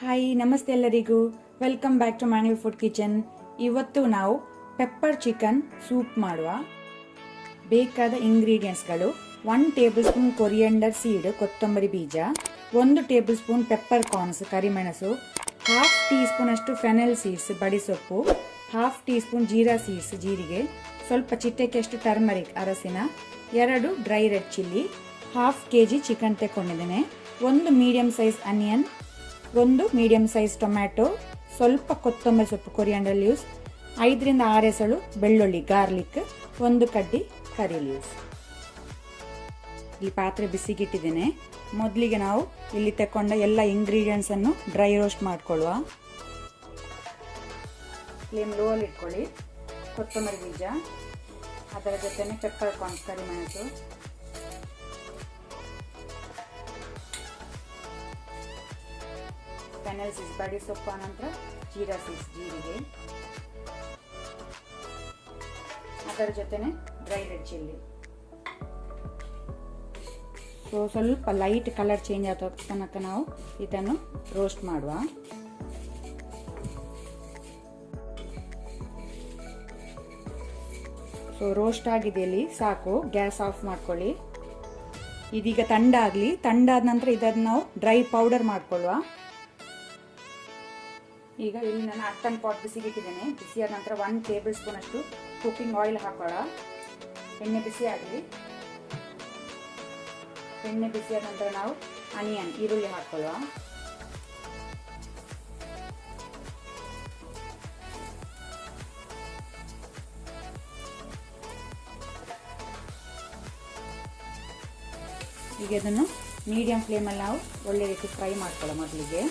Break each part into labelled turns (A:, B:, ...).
A: Hi namaste ಎಲ್ಲರಿಗೂ welcome back to Mangalore food kitchen. ಇವತ್ತು ನಾವು ಪೆಪ್ಪರ್ ಚಿಕನ್ ಸೂಪ್ ಮಾಡುವ. ಬೇಕಾದ ಇಂಗ್ರೀಡಿಯೆಂಟ್ಸ್ಗಳು 1 ಟೇಬಲ್ ಸ್ಪೂನ್ ಕೊರಿಯಂಡರ್ ಸೀಡ್ ಕೊತ್ತಂಬರಿ ಬೀಜ, 1 ಟೇಬಲ್ ಸ್ಪೂನ್ ಪೆಪ್ಪರ್ ಕಾರ್ನ್ಸ್ ಕರಿಮೆಣಸು, 1/2 ಟೀ ಸ್ಪೂನ್ ಅಷ್ಟು ಫೆನೆಲ್ ಸೀಡ್ಸ್ ಬಡಿಸೊಪ್ಪು, 1/2 ಟೀ ಸ್ಪೂನ್ ಜೀರಾ ಸೀಡ್ಸ್ ಜೀರಿಗೆ, ಸ್ವಲ್ಪ ಚಿಟಿಕೆಯಷ್ಟು ಟರ್ಮರಿಕ್ ಅರಸಿನ, 2 dry red chilli, 1/2 kg chicken ತೆಕ್ಕೊಂಡಿದ್ದೇನೆ, 1 medium size onion, 1 medium size tomato, ಸ್ವಲ್ಪ ಕೊತ್ತಂಬರಿ ಸೊಪ್ಪು ಕೊರಿಯಾಂಡರ್ ಲೀವ್ಸ್, 5 ರಿಂದ 6 ಎಸಳು ಬೆಳ್ಳುಳ್ಳಿ ಗಾರ್ಲಿಕ್, 1 ಕಡ್ಡಿ ಕರಿ ಲೀವ್ಸ್. ಇಲ್ಲಿ ಪಾತ್ರೆ ಬಿಸಿಗಿಟ್ಟಿದ್ದೇನೆ. ಮೊದಲಿಗೆ ನಾವು ಇಲ್ಲಿ ತಕೊಂಡ ಎಲ್ಲ ಇಂಗ್ರೀಡಿಯೆಂಟ್ಸ್ ಅನ್ನು ಡ್ರೈ ರೋಸ್ಟ್ ಮಾಡ್ಕೊಳ್ಳುವ. ಫ್ಲೇಮ್ ಲೋ ಅಲ್ಲಿ ಇಟ್ಕೊಳ್ಳಿ. ಕೊತ್ತಂಬರಿ ಬೀಜ, ಅದರ ಜೊತೆನೆ ಪೆಪ್ಪರ್ ಕಾರ್ನ್ಸ್ ಕರಿಮೆಣಸು, ಫೆನೆಲ್ ಸೀಡ್ಸ್ ಬಡಿಸೊಪ್ಪು, ನಂತರ ಜೀರಾ ಸೀಡ್ಸ್ ಜೀರಿಗೆ, ಅದರ ಜೊತೆನೆ ಡ್ರೈ ರೆಡ್ ಚಿಲ್ಲಿ. ಸೊ ಸ್ವಲ್ಪ ಲೈಟ್ ಕಲರ್ ಚೇಂಜ್ ಆಗೋ ತನಕ ನಾವು ಇದನ್ನು ರೋಸ್ಟ್ ಮಾಡುವ. ಸೊ ರೋಸ್ಟ್ ಆಗಿದೆ, ಇಲ್ಲಿ ಸಾಕು. ಗ್ಯಾಸ್ ಆಫ್ ಮಾಡ್ಕೊಳ್ಳಿ. ಇದೀಗ ತಂಡ ಆಗಲಿ. ತಂಡಾದ ನಂತರ ಇದನ್ನು ನಾವು ಡ್ರೈ ಪೌಡರ್ ಮಾಡ್ಕೊಳ್ಳುವ. ಈಗ ಇಲ್ಲಿ ನಾನು ಅಟ್ಟನ್ ಪಾಟ್ ಬಿಸಿಗಿಟ್ಟಿದ್ದೇನೆ. ಬಿಸಿಯಾದ ನಂತರ 1 ಟೇಬಲ್ ಸ್ಪೂನ್ ಅಷ್ಟು ಕುಕ್ಕಿಂಗ್ ಆಯಿಲ್ ಹಾಕೋಣ. ಎಣ್ಣೆ ಬಿಸಿ ಆಗಲಿ. ಎಣ್ಣೆ ಬಿಸಿಯಾದ ನಂತರ ನಾವು ಆನಿಯನ್ ಈರುಳ್ಳಿ ಹಾಕೊಳ್ಳುವ. ಈಗ ಅದನ್ನು ಮೀಡಿಯಂ ಫ್ಲೇಮಲ್ಲಿ ನಾವು ಒಳ್ಳೆ ರೀತಿ ಫ್ರೈ ಮಾಡ್ಕೊಳ್ಳೋ ಮೊದಲಿಗೆ.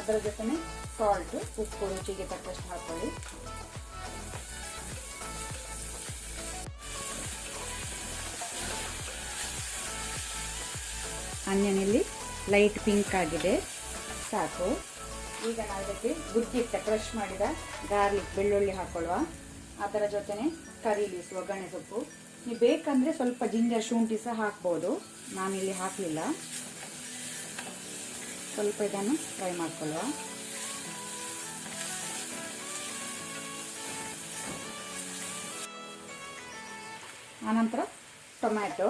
A: ಅದರ ಜೊತೆನೆ ಸಾಲ್ಟ್, ಉಪ್ಪು ರುಚಿಗೆ ತಕ್ಕಷ್ಟು ಹಾಕೊಳ್ಳಿ. ಆನಿಯನ್ ಇಲ್ಲಿ ಲೈಟ್ ಪಿಂಕ್ ಆಗಿದೆ, ಸಾಕು. ಈಗ ನಾವು ಇದಕ್ಕೆ ಗುದ್ದಿಟ್ಟ ಕ್ರಶ್ ಮಾಡಿದ ಗಾರ್ಲಿಕ್ ಬೆಳ್ಳುಳ್ಳಿ ಹಾಕೊಳ್ಳುವ. ಅದರ ಜೊತೆನೆ ಕರಿ ಲೀವ್ಸ್ ಒಗ್ಗರಣೆ ಸೊಪ್ಪು. ನೀವು ಬೇಕಂದ್ರೆ ಸ್ವಲ್ಪ ಜಿಂಜರ್ ಶುಂಠಿ ಸಹ ಹಾಕ್ಬೋದು, ನಾನಿಲ್ಲಿ ಹಾಕಲಿಲ್ಲ. ಸ್ವಲ್ಪ ಇದನ್ನು ಫ್ರೈ ಮಾಡ್ಕೊಳ್ಳುವ. ಆನಂತರ ಟೊಮ್ಯಾಟೊ,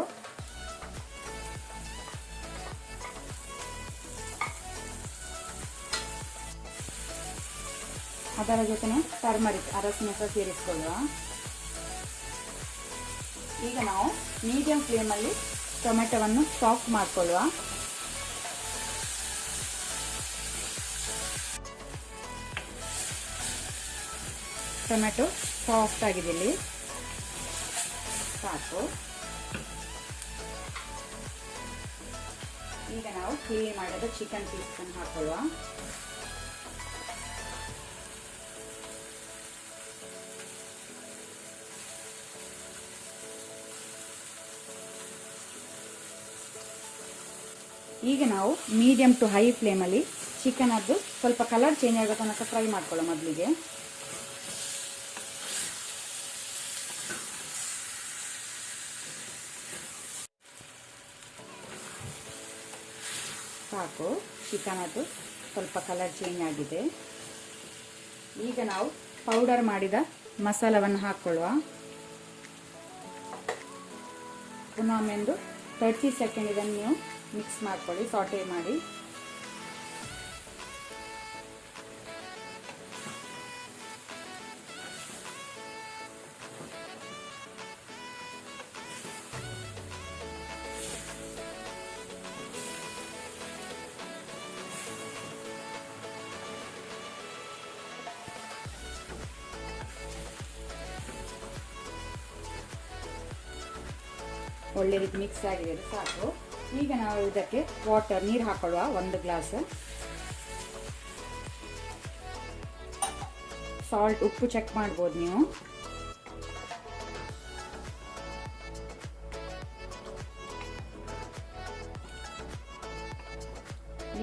A: ಅದರ ಜೊತೆನೆ ಟರ್ಮರಿಕ್ ಅರಸಿನ ಸಹ ಸೇರಿಸ್ಕೊಳ್ಳುವ. ಈಗ ನಾವು ಮೀಡಿಯಂ ಫ್ಲೇಮಲ್ಲಿ ಟೊಮೆಟೊವನ್ನು ಸಾಫ್ಟ್ ಮಾಡಿಕೊಳ್ಳುವ. ಟೊಮೆಟೊ ಸಾಫ್ಟ್ ಆಗಿದೆ, ಇಲ್ಲಿ ಸಾಕು. ಈಗ ನಾವು ಕ್ಲೀನ್ ಮಾಡಿದ ಚಿಕನ್ ಪೀಸ್ ಅನ್ನು ಹಾಕೊಳ್ಳುವ. ಈಗ ನಾವು ಮೀಡಿಯಂ ಟು ಹೈ ಫ್ಲೇಮಲ್ಲಿ ಚಿಕನ್ ಅದು ಸ್ವಲ್ಪ ಕಲರ್ ಚೇಂಜ್ ಆಗೋ ತನಕ ಫ್ರೈ ಮಾಡ್ಕೊಳ್ಳೋ ಮೊದಲಿಗೆ. ಸಾಕು, ಚಿಕನ್ ಅದು ಸ್ವಲ್ಪ ಕಲರ್ ಚೇಂಜ್ ಆಗಿದೆ. ಈಗ ನಾವು ಪೌಡರ್ ಮಾಡಿದ ಮಸಾಲವನ್ನು ಹಾಕ್ಕೊಳ್ಳುವ. ಪುನಃ ಒಮ್ಮೆಂದು 30 ಸೆಕೆಂಡ್ ಇದನ್ನು ನೀವು ಮಿಕ್ಸ್ ಮಾಡ್ಕೊಳ್ಳಿ, ಸಾಟೆ ಮಾಡಿ. ಒಳ್ಳೆ ರೀತಿ ಮಿಕ್ಸ್ ಆಗಿದೆ, ಸಾಕು. ಈಗ ನಾವು ಇದಕ್ಕೆ ವಾಟರ್ ನೀರು ಹಾಕೊಳ್ಳುವ. 1 ಗ್ಲಾಸ್ ಸಾಲ್ಟ್, ಉಪ್ಪು ಚೆಕ್ ಮಾಡ್ಬೋದು ನೀವು.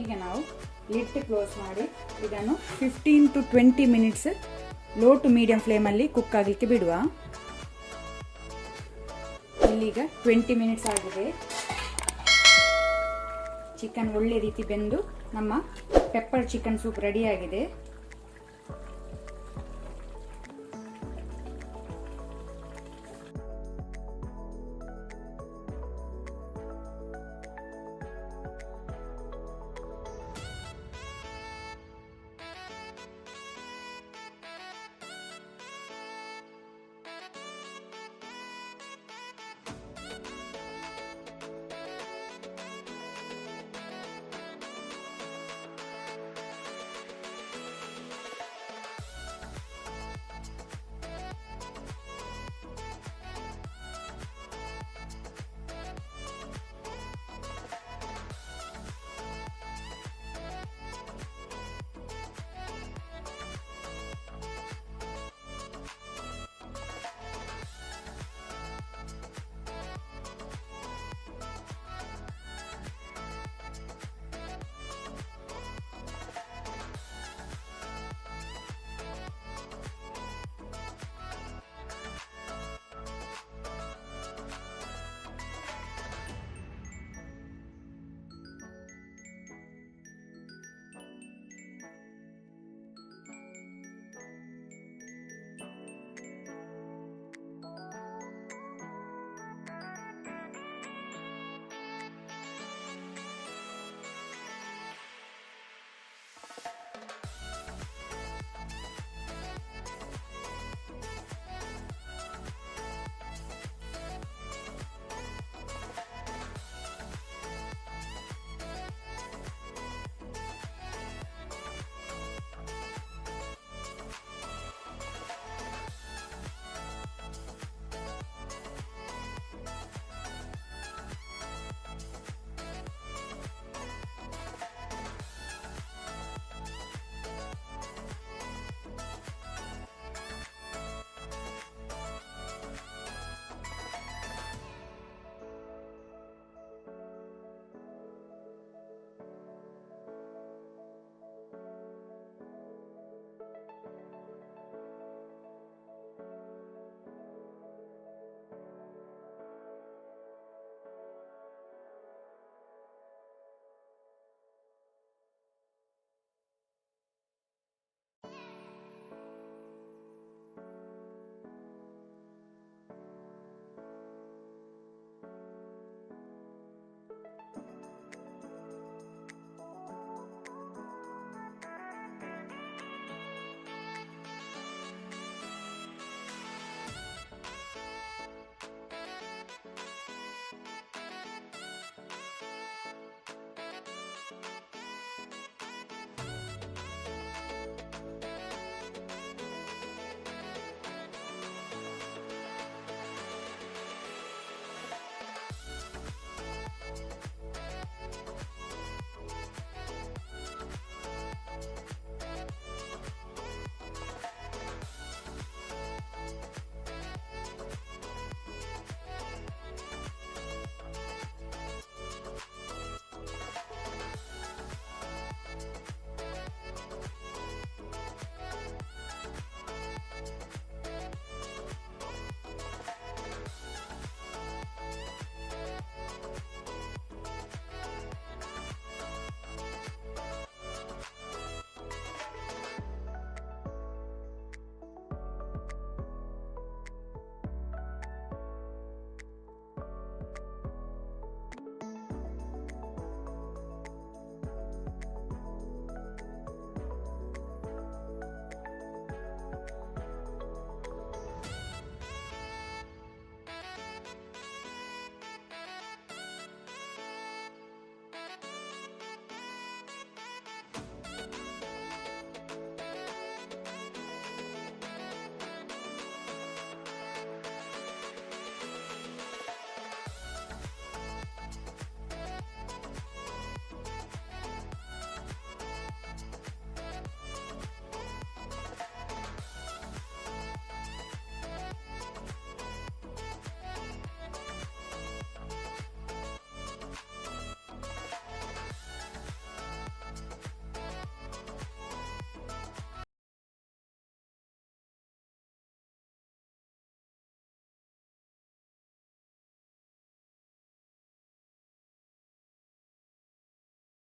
A: ಈಗ ನಾವು ಲಿಡ್ ಕ್ಲೋಸ್ ಮಾಡಿ ಇದನ್ನು 15 to 20 minutes low to medium ಫ್ಲೇಮಲ್ಲಿ ಕುಕ್ ಆಗಲಿಕ್ಕೆ ಬಿಡುವ. ಇಲ್ಲೀಗ 20 ಮಿನಿಟ್ಸ್ ಆಗಿದೆ. ಚಿಕನ್ ಒಳ್ಳೆ ರೀತಿ ಬೆಂದು ನಮ್ಮ ಪೆಪ್ಪರ್ ಚಿಕನ್ ಸೂಪ್ ರೆಡಿಯಾಗಿದೆ.